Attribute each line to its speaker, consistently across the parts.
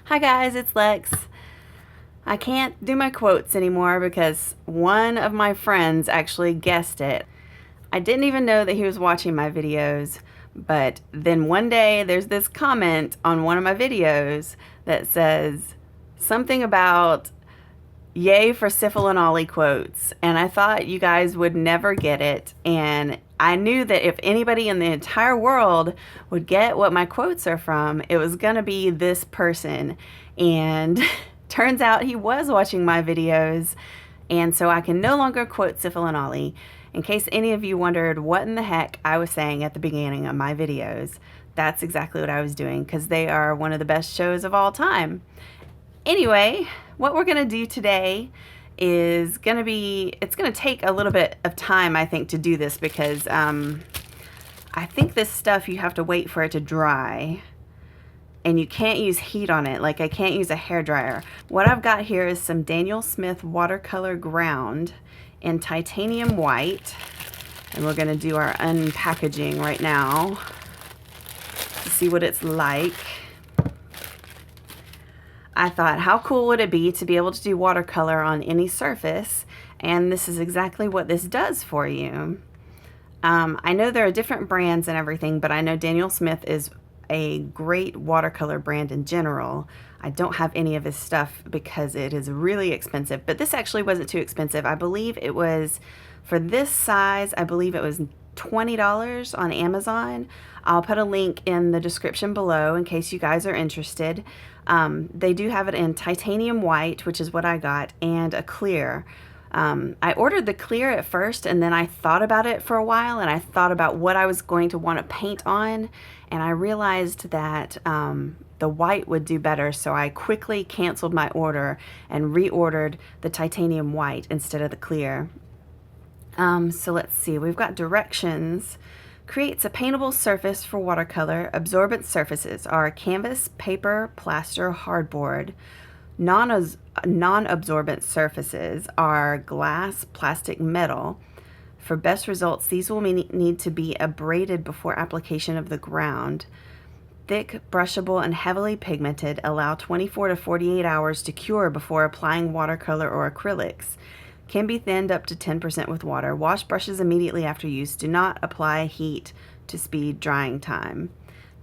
Speaker 1: Hi guys, it's Lex. I can't do my quotes anymore because one of my friends actually guessed it. I didn't even know that he was watching my videos, but then one day there's this comment on one of my videos that says something about yay for Syphil and Ollie quotes, and I thought you guys would never get it, and I knew that if anybody in the entire world would get what my quotes are from, it was gonna be this person. And turns out he was watching my videos, and so I can no longer quote Syphil and Ollie. In case any of you wondered what in the heck I was saying at the beginning of my videos, that's exactly what I was doing, because they are one of the best shows of all time. Anyway, what we're gonna do today is gonna be, it's gonna take a little bit of time, I think, to do this because I think this stuff you have to wait for it to dry, and you can't use heat on it. Like, I can't use a hairdryer. What I've got here is some Daniel Smith watercolor ground in titanium white, and we're gonna do our unpackaging right now to see what it's like. I thought, how cool would it be to be able to do watercolor on any surface? And this is exactly what this does for you. I know there are different brands and everything, but I know Daniel Smith is a great watercolor brand in general. I don't have any of his stuff because it is really expensive, but this actually wasn't too expensive. I believe it was, for this size, I believe it was $20 on Amazon. I'll put a link in the description below in case you guys are interested. They do have it in titanium white, which is what I got, and a clear. I ordered the clear at first, and then I thought about it for a while, and I thought about what I was going to want to paint on, and I realized that the white would do better, so I quickly canceled my order and reordered the titanium white instead of the clear. So let's see, we've got directions. Creates a paintable surface for watercolor. Absorbent surfaces are canvas, paper, plaster, hardboard. Non-absorbent surfaces are glass, plastic, metal. For best results, these will need to be abraded before application of the ground. Thick, brushable, and heavily pigmented. Allow 24 to 48 hours to cure before applying watercolor or acrylics. Can be thinned up to 10% with water. Wash brushes immediately after use. Do not apply heat to speed drying time.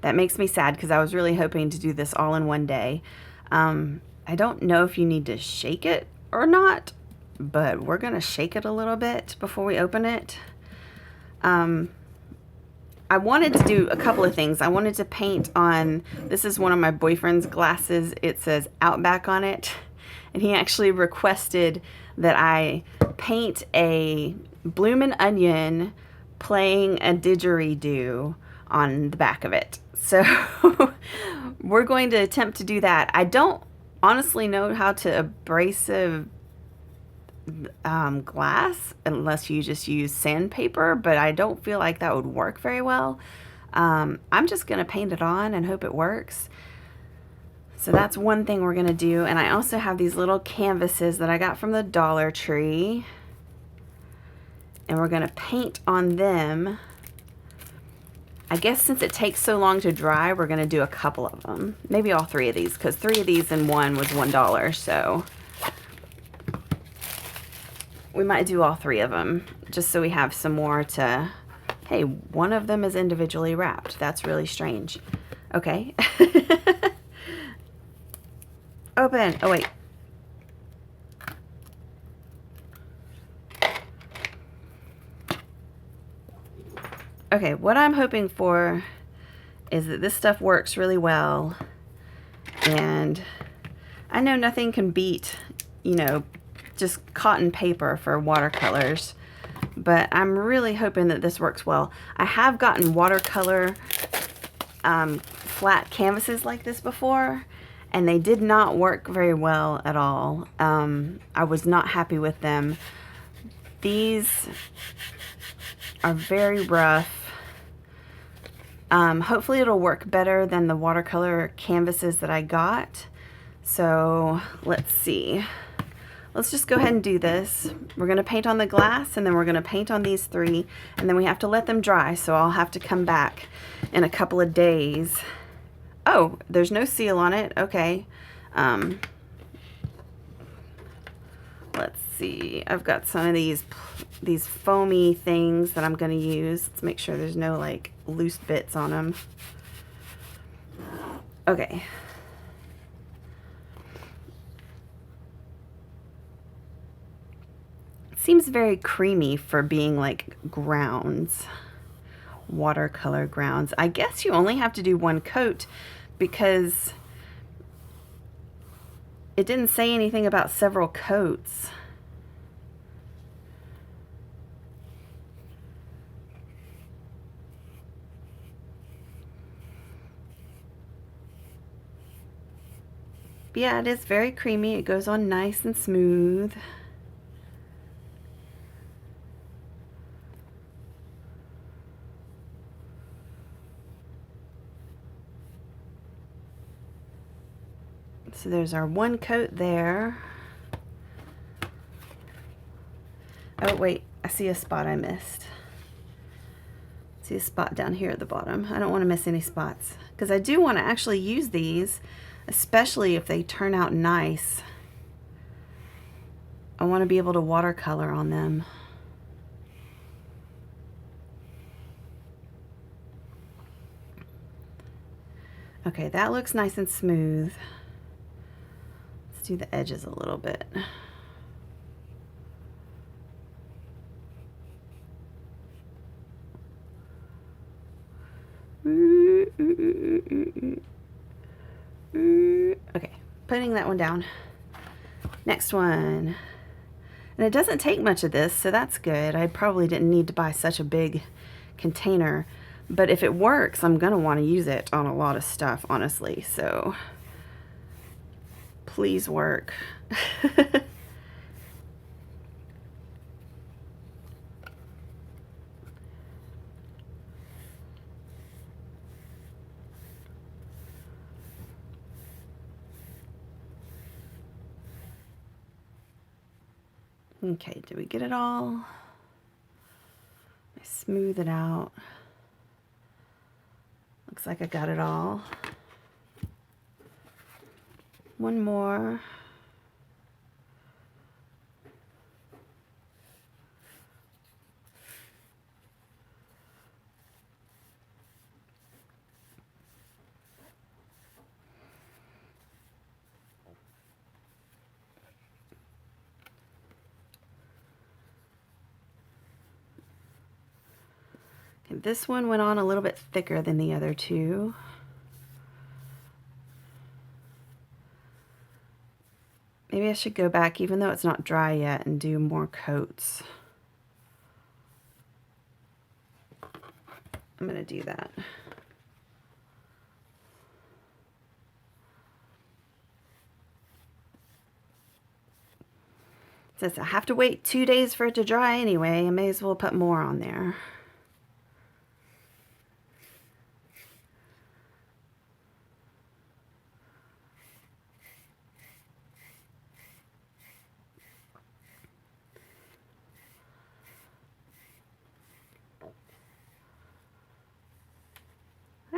Speaker 1: That makes me sad because I was really hoping to do this all in one day. I don't know if you need to shake it or not, but we're gonna shake it a little bit before we open it. I wanted to do a couple of things. I wanted to paint on, this is one of my boyfriend's glasses. It says Outback on it, and he actually requested that I paint a bloomin' onion playing a didgeridoo on the back of it. So we're going to attempt to do that. I don't honestly know how to abrasive glass unless you just use sandpaper, but I don't feel like that would work very well. I'm just gonna paint it on and hope it works. So that's one thing we're gonna do. And I also have these little canvases that I got from the Dollar Tree, and we're gonna paint on them. I guess since it takes so long to dry, we're gonna do a couple of them. Maybe all three of these, because 3 of these in one was $1, so we might do all 3 of them, just so we have some more to, hey, one of them is individually wrapped. That's really strange. Okay. Open. Oh, wait. Okay, what I'm hoping for is that this stuff works really well. And I know nothing can beat, you know, just cotton paper for watercolors, but I'm really hoping that this works well. I have gotten watercolor flat canvases like this before, and they did not work very well at all. I was not happy with them. These are very rough. Hopefully it'll work better than the watercolor canvases that I got. So let's see. Let's just go ahead and do this. We're gonna paint on the glass, and then we're gonna paint on these 3, and then we have to let them dry, so I'll have to come back in a couple of days. Oh, there's no seal on it. Okay. Let's see. I've got some of these foamy things that I'm going to use. Let's make sure there's no like loose bits on them. Okay. It seems very creamy for being like grounds, watercolor grounds. I guess you only have to do one coat because it didn't say anything about several coats. But yeah, it is very creamy. It goes on nice and smooth. So there's our one coat there. Oh wait, I see a spot I missed. See a spot down here at the bottom. I don't want to miss any spots because I do want to actually use these, especially if they turn out nice. I want to be able to watercolor on them. Okay, that looks nice and smooth. Let's do the edges a little bit. Okay, putting that one down. Next one. And it doesn't take much of this, so that's good. I probably didn't need to buy such a big container, but if it works, I'm gonna want to use it on a lot of stuff, honestly. So please work. Okay, did we get it all? I smooth it out. Looks like I got it all. One more. Okay, this one went on a little bit thicker than the other two. Maybe I should go back, even though it's not dry yet, and do more coats. I'm going to do that. Since I have to wait 2 days for it to dry anyway, I may as well put more on there.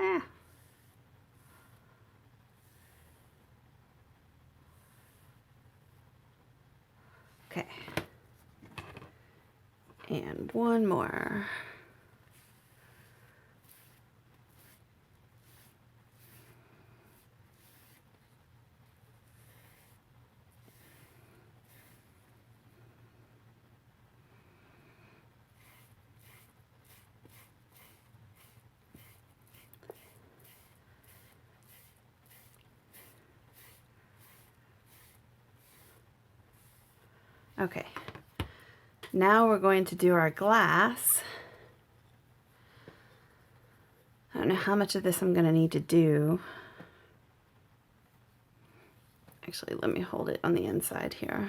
Speaker 1: Ah. Okay. And one more. Okay, now we're going to do our glass. I don't know how much of this I'm going to need to do. Actually, let me hold it on the inside here.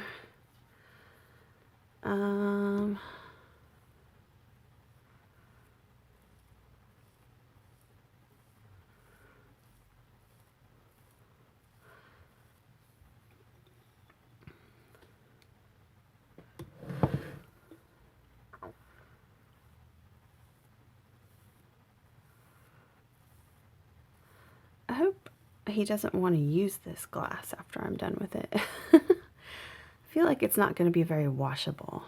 Speaker 1: he doesn't want to use this glass after I'm done with it. I feel like it's not going to be very washable.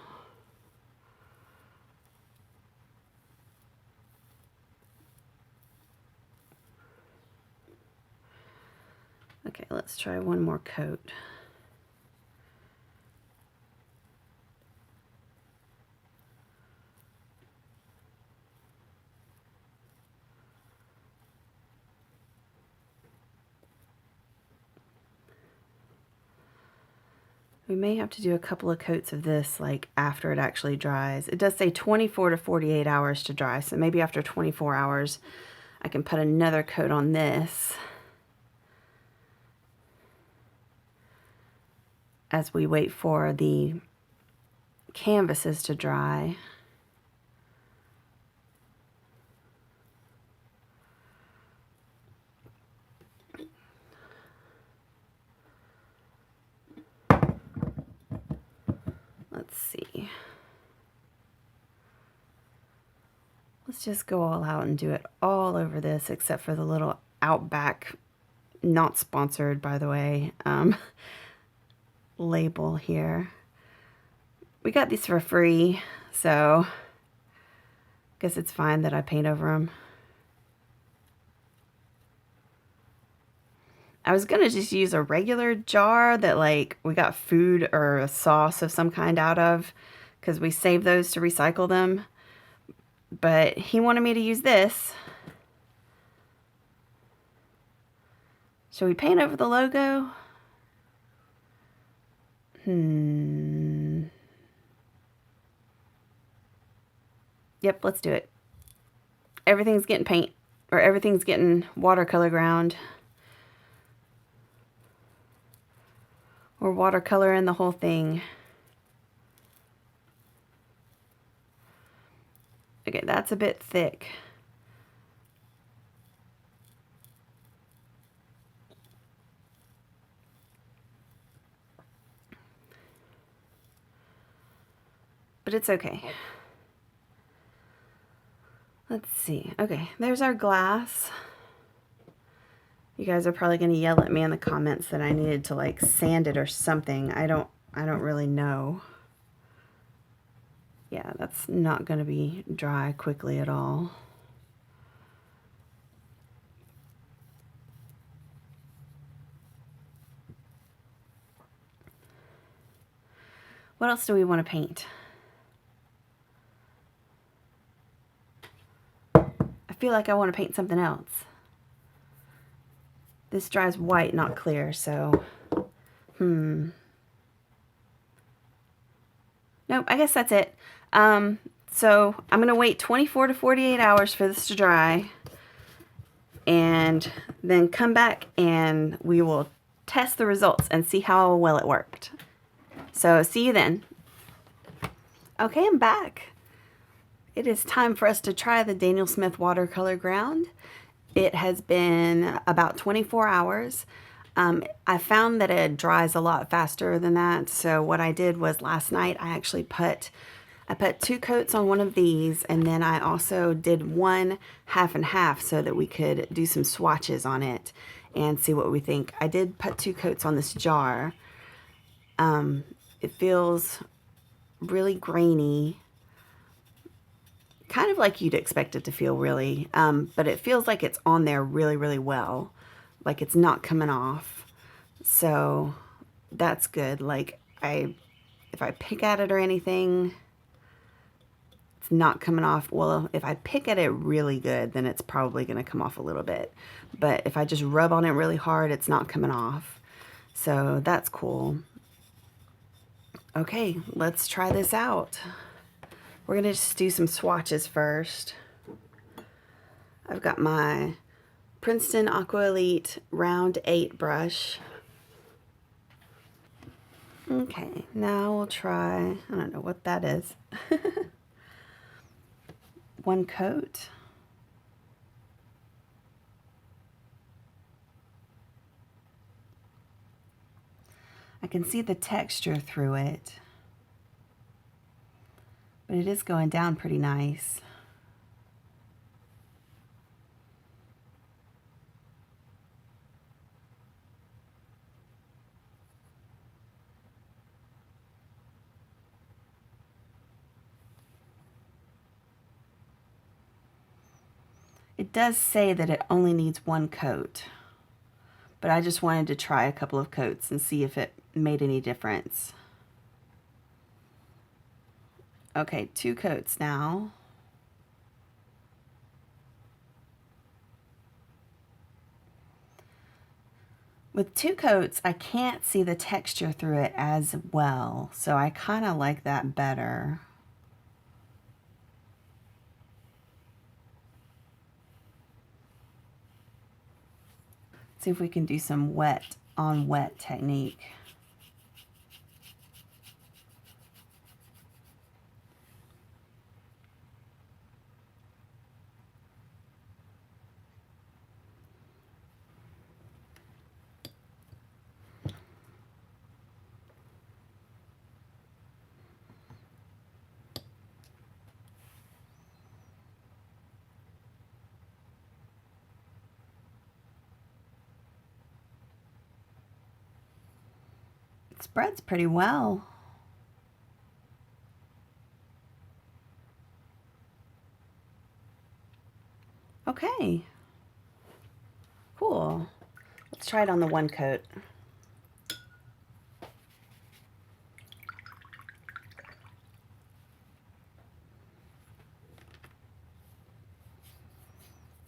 Speaker 1: Okay, let's try one more coat. We may have to do a couple of coats of this like after it actually dries. It does say 24 to 48 hours to dry, so maybe after 24 hours I can put another coat on this as we wait for the canvases to dry. Let's see. Let's just go all out and do it all over this except for the little Outback, not sponsored by the way, label here. We got these for free, so I guess it's fine that I paint over them. I was gonna just use a regular jar that like we got food or a sauce of some kind out of, because we save those to recycle them. But he wanted me to use this. Shall we paint over the logo? Yep, let's do it. Everything's getting paint, or everything's getting watercolor ground. We're watercoloring the whole thing. Okay, that's a bit thick. But it's okay. Let's see. Okay, there's our glass. You guys are probably going to yell at me in the comments that I needed to like sand it or something. I don't really know. Yeah, that's not going to be dry quickly at all. What else do we want to paint? I feel like I want to paint something else. This dries white, not clear, so nope, I guess that's it. So I'm going to wait 24 to 48 hours for this to dry, and then come back and we will test the results and see how well it worked. So see you then. Okay, I'm back. It is time for us to try the Daniel Smith watercolor ground. It has been about 24 hours. I found that it dries a lot faster than that. So what I did was last night I actually put 2 coats on one of these, and then I also did one half and half so that we could do some swatches on it and see what we think. I did put 2 coats on this jar. It feels really grainy, kind of like you'd expect it to feel really, but it feels like it's on there really, really well. Like it's not coming off. So that's good. Like if I pick at it or anything, it's not coming off. Well, if I pick at it really good, then it's probably going to come off a little bit. But if I just rub on it really hard, it's not coming off. So that's cool. Okay, let's try this out. We're going to just do some swatches first. I've got my Princeton Aqua Elite Round 8 brush. Okay, now we'll try, I don't know what that is. One coat. I can see the texture through it, but it is going down pretty nice. It does say that it only needs one coat, but I just wanted to try a couple of coats and see if it made any difference. Okay, 2 coats now. With 2 coats, I can't see the texture through it as well, so I kind of like that better. See if we can do some wet on wet technique. It spreads pretty well. Okay, cool. Let's try it on the 1 coat.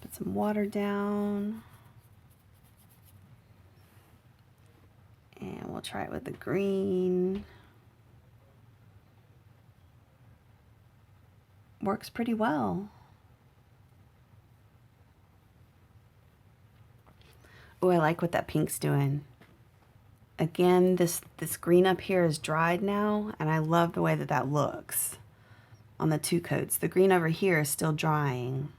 Speaker 1: Put some water down. And we'll try it with the green. Works pretty well. Oh, I like what that pink's doing. Again, this green up here is dried now, and I love the way that that looks on the 2 coats. The green over here is still drying.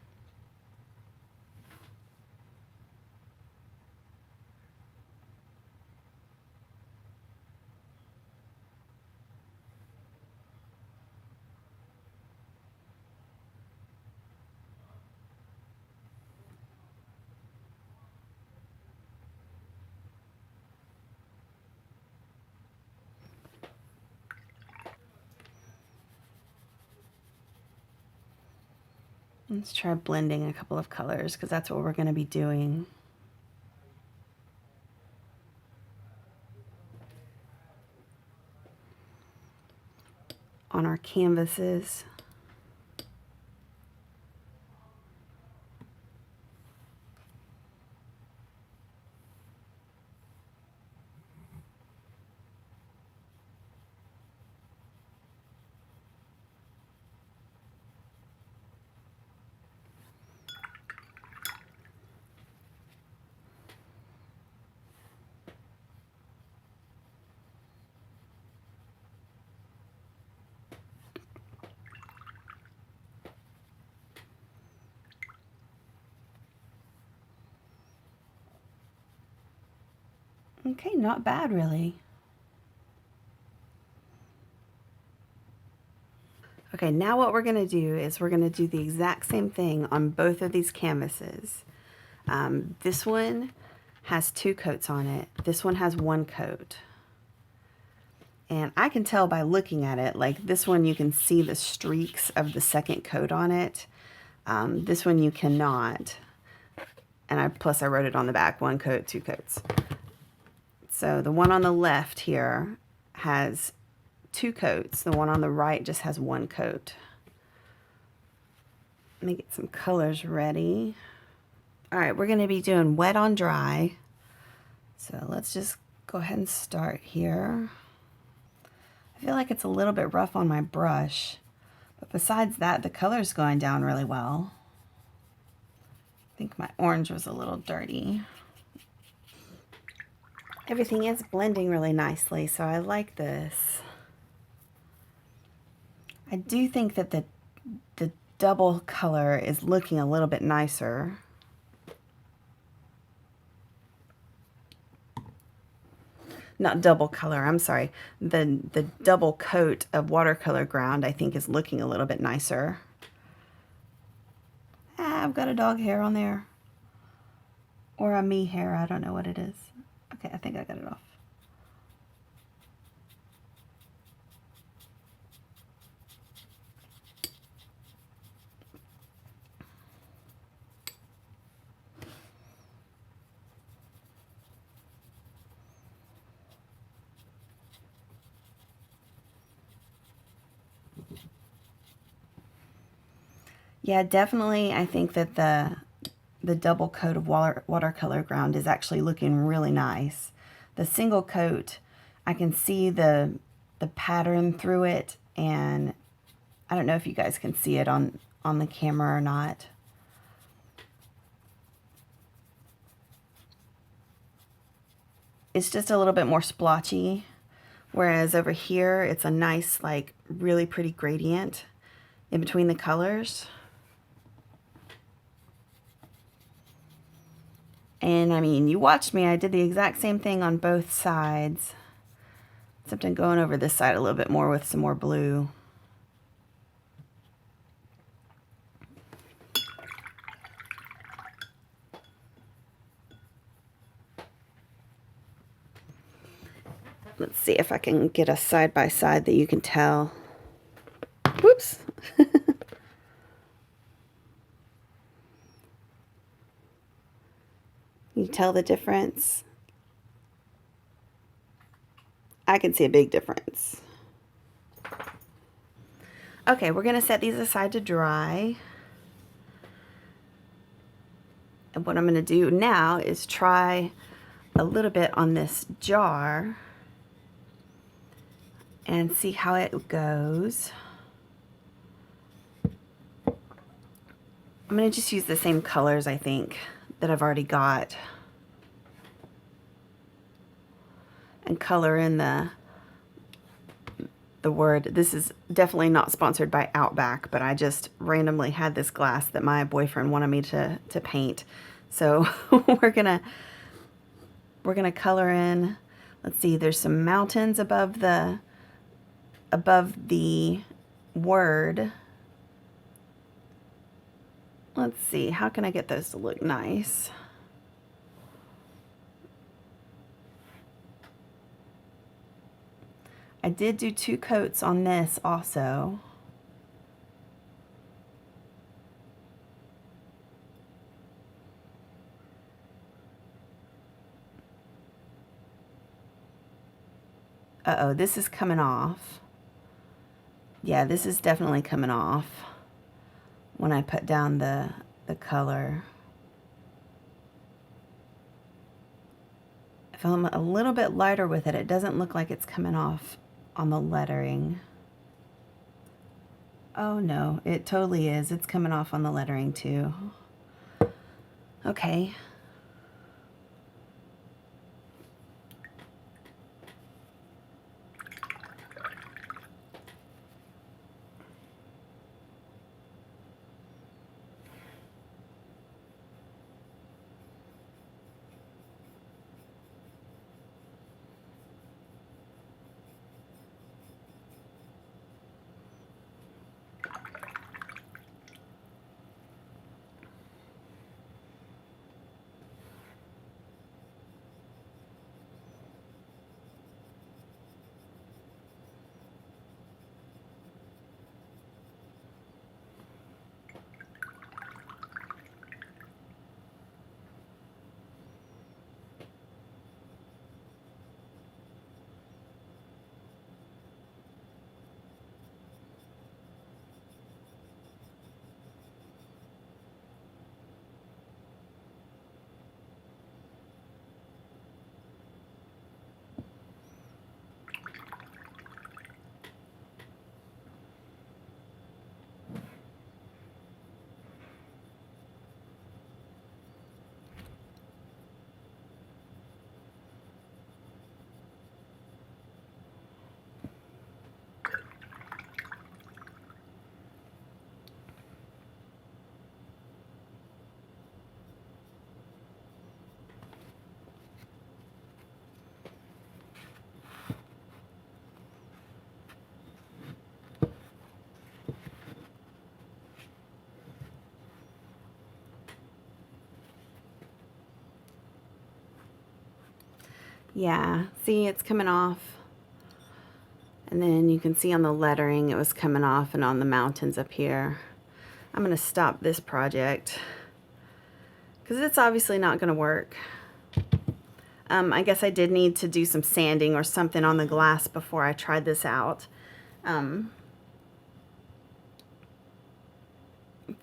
Speaker 1: Let's try blending a couple of colors because that's what we're going to be doing. On our canvases. Okay, not bad really. Okay, now what we're going to do is we're going to do the exact same thing on both of these canvases. This one has 2 coats on it. This one has 1 coat. And I can tell by looking at it, like this one you can see the streaks of the 2nd coat on it. This one you cannot. And plus I wrote it on the back, 1 coat, 2 coats. So the one on the left here has 2 coats. The one on the right just has 1 coat. Let me get some colors ready. All right, we're going to be doing wet on dry. So let's just go ahead and start here. I feel like it's a little bit rough on my brush, but besides that, the color's going down really well. I think my orange was a little dirty. Everything is blending really nicely, so I like this. I do think that the double color is looking a little bit nicer. Not double color, I'm sorry. The double coat of watercolor ground I think is looking a little bit nicer. Ah, I've got a dog hair on there. Or a me hair, I don't know what it is. Okay, I think I got it off. Yeah, definitely I think that the double coat of watercolor ground is actually looking really nice. The single coat, I can see the pattern through it, and I don't know if you guys can see it on the camera or not. It's just a little bit more splotchy, whereas over here it's a nice, like, really pretty gradient in between the colors. And I mean, you watched me, I did the exact same thing on both sides, except I'm going over this side a little bit more with some more blue. Let's see if I can get a side by side that you can tell. Whoops. You tell the difference? I can see a big difference. Okay, we're going to set these aside to dry. And what I'm going to do now is try a little bit on this jar and see how it goes. I'm going to just use the same colors, I think, that I've already got, and color in the word. This is definitely not sponsored by Outback, but I just randomly had this glass that my boyfriend wanted me to paint. So we're gonna color in. Let's see, there's some mountains above the word. Let's see, how can I get those to look nice? I did do 2 coats on this also. Uh-oh, this is coming off. Yeah, this is definitely coming off when I put down the color. If I'm a little bit lighter with it, it doesn't look like it's coming off on the lettering. Oh no, it totally is. It's coming off on the lettering too. Okay. Yeah, see, it's coming off. And then you can see on the lettering it was coming off, and on the mountains up here. I'm going to stop this project because it's obviously not going to work. I guess I did need to do some sanding or something on the glass before I tried this out.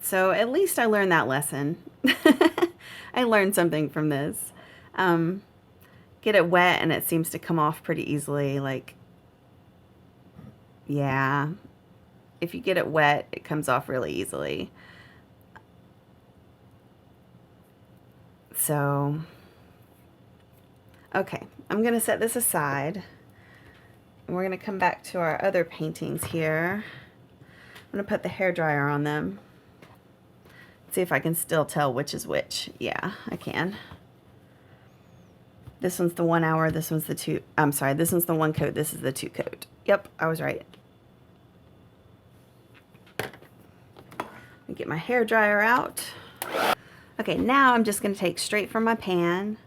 Speaker 1: So at least I learned that lesson. I learned something from this. Get it wet and it seems to come off pretty easily. Like, yeah, if you get it wet, it comes off really easily. So, okay, I'm going to set this aside. And we're going to come back to our other paintings here. I'm going to put the hairdryer on them. See if I can still tell which is which. Yeah, I can. This one's the 1 hour, this one's the two, I'm sorry, this one's the 1 coat, this is the 2 coat. Yep, I was right. Let me get my hairdryer out. Okay, now I'm just going to take straight from my pan,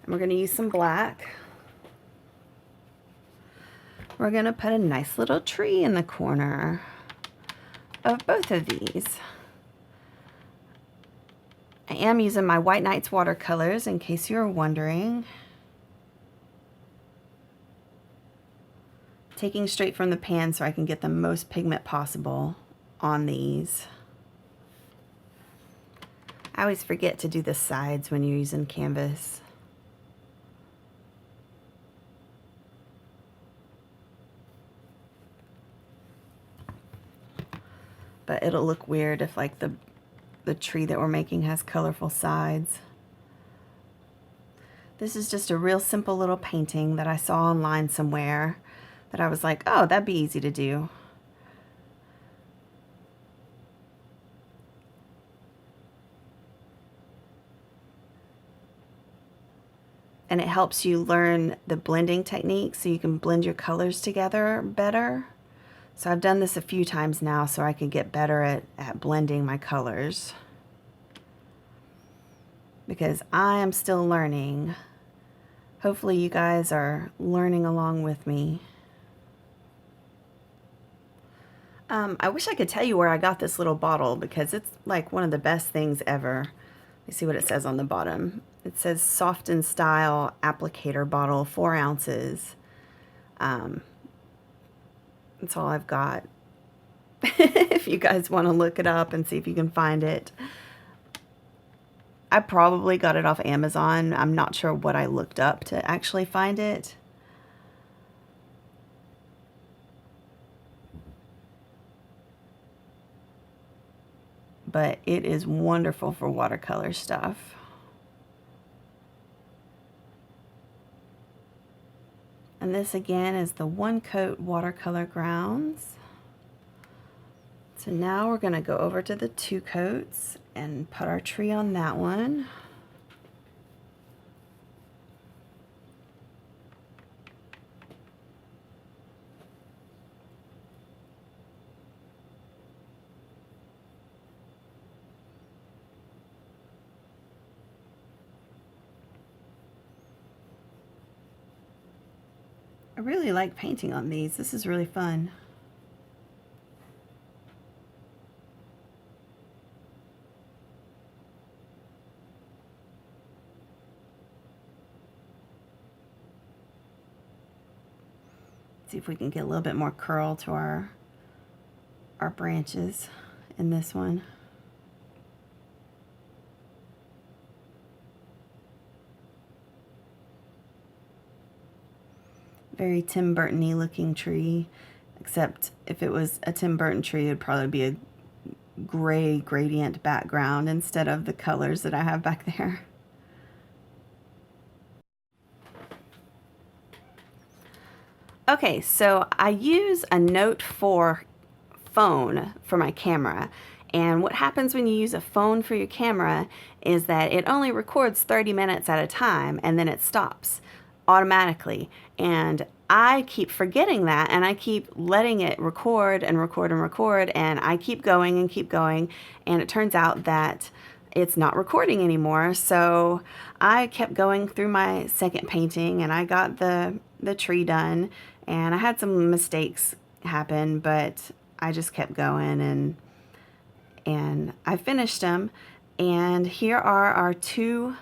Speaker 1: and we're going to use some black. We're going to put a nice little tree in the corner of both of these. I am using my White Nights watercolors in case you're wondering. Taking straight from the pan so I can get the most pigment possible on these. I always forget to do the sides when you're using canvas. But it'll look weird if like the tree that we're making has colorful sides. This is just a real simple little painting that I saw online somewhere that I was like, oh, that'd be easy to do. And it helps you learn the blending technique so you can blend your colors together better. So I've done this a few times now so I can get better at blending my colors. Because I am still learning. Hopefully you guys are learning along with me. I wish I could tell you where I got this little bottle because it's like one of the best things ever. Let me see what it says on the bottom. It says Soft and Style applicator bottle, 4 ounces. That's all I've got. If you guys want to look it up and see if you can find it. I probably got it off Amazon. I'm not sure what I looked up to actually find it. But it is wonderful for watercolor stuff. And this again is the 1 coat watercolor grounds. So now we're going to go over to the 2 coats and put our tree on that one. I really like painting on these. This is really fun. See if we can get a little bit more curl to our branches in this one. Very Tim Burton-y looking tree, except if it was a Tim Burton tree, it would probably be a gray gradient background instead of the colors that I have back there. Okay, so I use a Note 4 phone for my camera, and what happens when you use a phone for your camera is that it only records 30 minutes at a time and then it stops automatically, and I keep forgetting that, and I keep letting it record and record and record, and I keep going and keep going, and it turns out that it's not recording anymore. So I kept going through my second painting, and I got the tree done, and I had some mistakes happen, but I just kept going, and I finished them. And here are our 2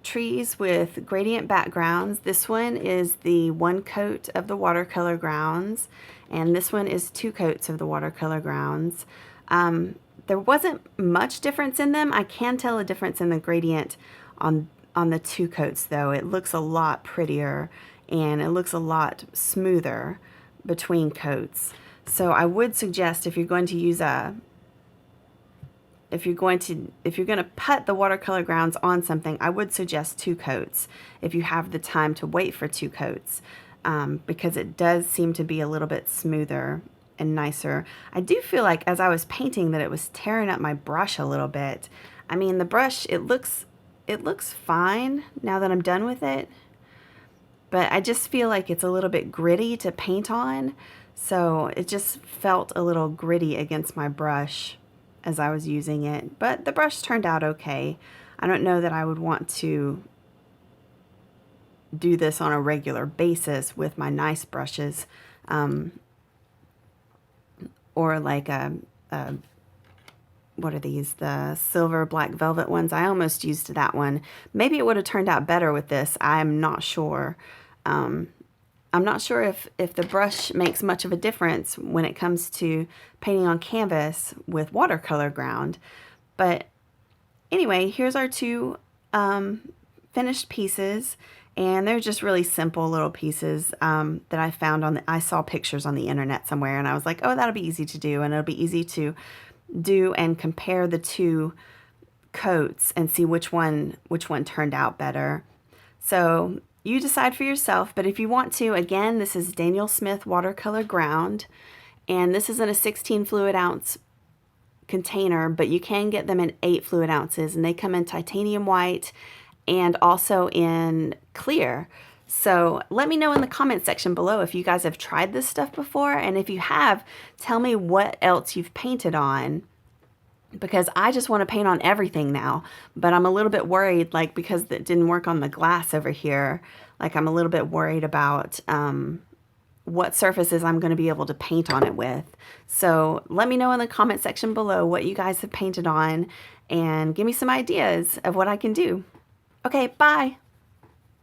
Speaker 1: trees with gradient backgrounds. This one is the 1 coat of the watercolor grounds, and this one is 2 coats of the watercolor grounds. There wasn't much difference in them. I can tell a difference in the gradient on the two coats though. It looks a lot prettier and it looks a lot smoother between coats. So I would suggest if you're going to use if you're going to put the watercolor grounds on something, I would suggest 2 coats if you have the time to wait for 2 coats, because it does seem to be a little bit smoother and nicer. I do feel like as I was painting that it was tearing up my brush a little bit. I mean, the brush, it looks fine now that I'm done with it, but I just feel like it's a little bit gritty to paint on, so it just felt a little gritty against my brush as I was using it, but the brush turned out okay. I don't know that I would want to do this on a regular basis with my nice brushes, or like what are these, the silver black velvet ones. I almost used that one. Maybe it would have turned out better with this. I'm not sure. I'm not sure if the brush makes much of a difference when it comes to painting on canvas with watercolor ground. But anyway, here's our 2 finished pieces, and they're just really simple little pieces that I found I saw pictures on the internet somewhere, and I was like, oh, that'll be easy to do, and it'll be easy to do and compare the 2 coats and see which one turned out better. So you decide for yourself, but if you want to, again, this is Daniel Smith watercolor ground, and this is in a 16 fluid ounce container, but you can get them in 8 fluid ounces, and they come in titanium white and also in clear. So let me know in the comment section below if you guys have tried this stuff before, and if you have, tell me what else you've painted on, because I just want to paint on everything now, but I'm a little bit worried, like, because it didn't work on the glass over here, like I'm a little bit worried about what surfaces I'm going to be able to paint on it with. So let me know in the comment section below what you guys have painted on and give me some ideas of what I can do. Okay, bye.